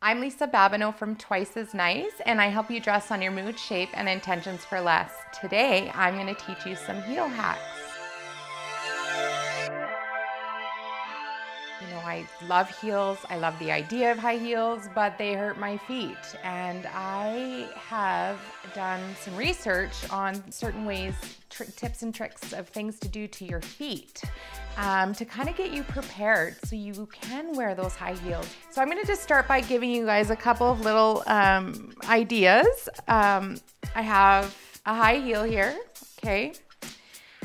I'm Lisa Babineau from Twice as Nice, and I help you dress on your mood, shape, and intentions for less. Today, I'm going to teach you some heel hacks. You know, I love heels. I love the idea of high heels, but they hurt my feet. And I have done some research on certain ways, tips and tricks of things to do to your feet to kind of get you prepared so you can wear those high heels. So I'm going to just start by giving you guys a couple of little ideas. I have a high heel here, okay?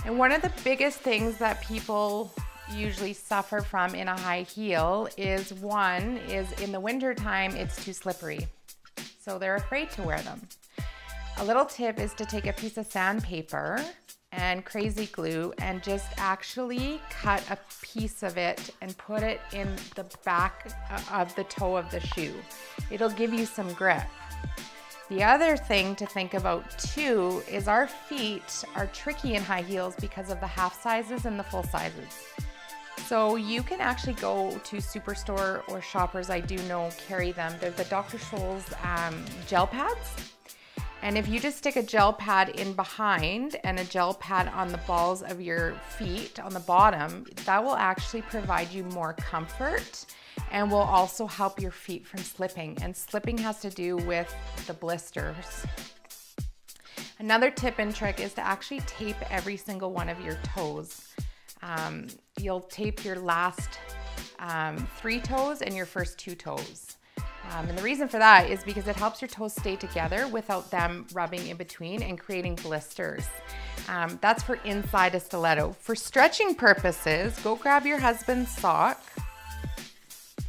And one of the biggest things that people usually suffer from in a high heel is in the winter time, it's too slippery. So they're afraid to wear them. A little tip is to take a piece of sandpaper and crazy glue and just actually cut a piece of it and put it in the back of the toe of the shoe. It'll give you some grip. The other thing to think about too is our feet are tricky in high heels because of the half sizes and the full sizes. So you can actually go to Superstore or Shoppers, I do know carry them. They're the Dr. Scholl's gel pads. And if you just stick a gel pad in behind and a gel pad on the balls of your feet on the bottom, that will actually provide you more comfort and will also help your feet from slipping. And slipping has to do with the blisters. Another tip and trick is to actually tape every single one of your toes. You'll tape your last 3 toes and your first 2 toes. And the reason for that is because it helps your toes stay together without them rubbing in between and creating blisters. That's for inside a stiletto. For stretching purposes, go grab your husband's sock.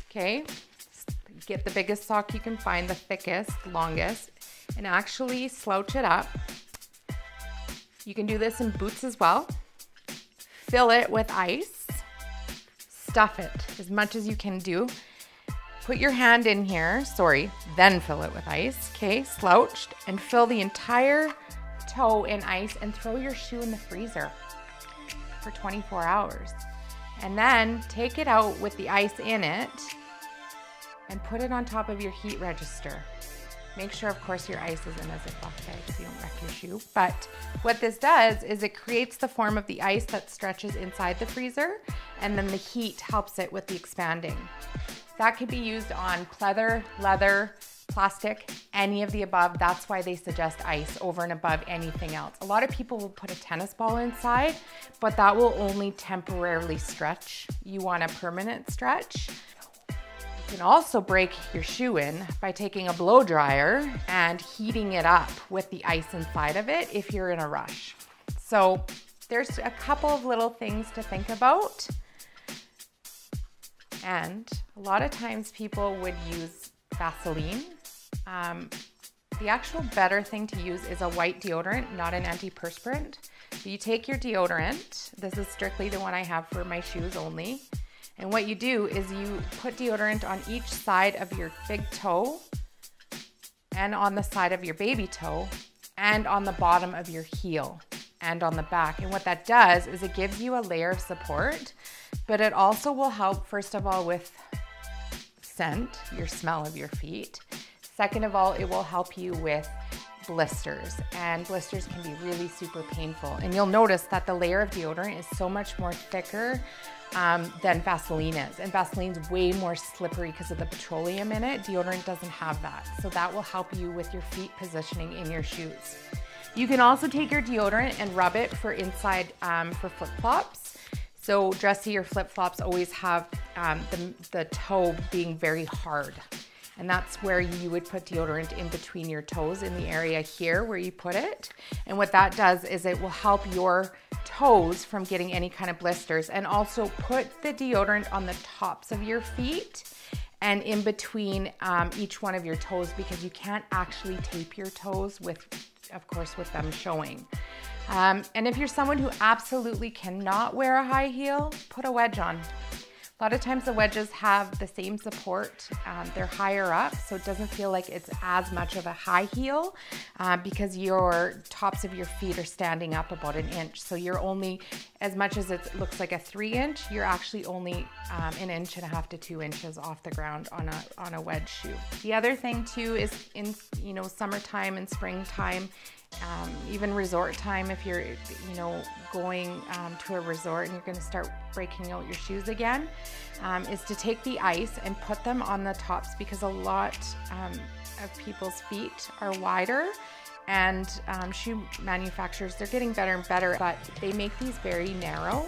Okay, get the biggest sock you can find, the thickest, longest, and actually slouch it up. You can do this in boots as well. Fill it with ice, stuff it as much as you can do. Put your hand in here, then fill it with ice, okay, slouched, and fill the entire toe in ice and throw your shoe in the freezer for 24 hours. And then take it out with the ice in it and put it on top of your heat register. Make sure, of course, your ice is in a Ziploc bag so you don't wreck your shoe. But what this does is it creates the form of the ice that stretches inside the freezer, and then the heat helps it with the expanding. That could be used on pleather, leather, plastic, any of the above. That's why they suggest ice over and above anything else. A lot of people will put a tennis ball inside, but that will only temporarily stretch. You want a permanent stretch. You can also break your shoe in by taking a blow dryer and heating it up with the ice inside of it if you're in a rush. So there's a couple of little things to think about. And a lot of times people would use Vaseline. The actual better thing to use is a white deodorant, not an antiperspirant. So you take your deodorant. This is strictly the one I have for my shoes only. And what you do is you put deodorant on each side of your big toe and on the side of your baby toe and on the bottom of your heel and on the back. And what that does is it gives you a layer of support, but it also will help, first of all, with scent, your smell of your feet. Second of all, it will help you with blisters, and blisters can be really super painful. And you'll notice that the layer of deodorant is so much more thicker than Vaseline is. And Vaseline's way more slippery because of the petroleum in it. Deodorant doesn't have that. So that will help you with your feet positioning in your shoes. You can also take your deodorant and rub it for inside for flip-flops. So dressy or flip-flops always have the toe being very hard. And that's where you would put deodorant in between your toes in the area here where you put it. And what that does is it will help your toes from getting any kind of blisters, and also put the deodorant on the tops of your feet and in between each one of your toes, because you can't actually tape your toes with, of course, with them showing. And if you're someone who absolutely cannot wear a high heel, put a wedge on. A lot of times the wedges have the same support. They're higher up, so it doesn't feel like it's as much of a high heel because your tops of your feet are standing up about an inch. So you're only, as much as it looks like a 3-inch, you're actually only 1.5 inches to 2 inches off the ground on a wedge shoe. The other thing too is in summertime and springtime, even resort time, if you're going to a resort and you're going to start breaking out your shoes again, is to take the ice and put them on the tops, because a lot of people's feet are wider, and shoe manufacturers, they're getting better and better, but they make these very narrow.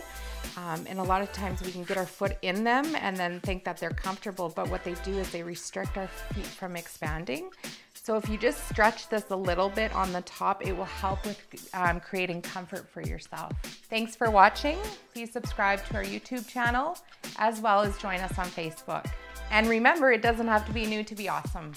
And a lot of times we can get our foot in them and then think that they're comfortable, but what they do is they restrict our feet from expanding. So if you just stretch this a little bit on the top, it will help with creating comfort for yourself. Thanks for watching. Please subscribe to our YouTube channel, as well as join us on Facebook. And remember, it doesn't have to be new to be awesome.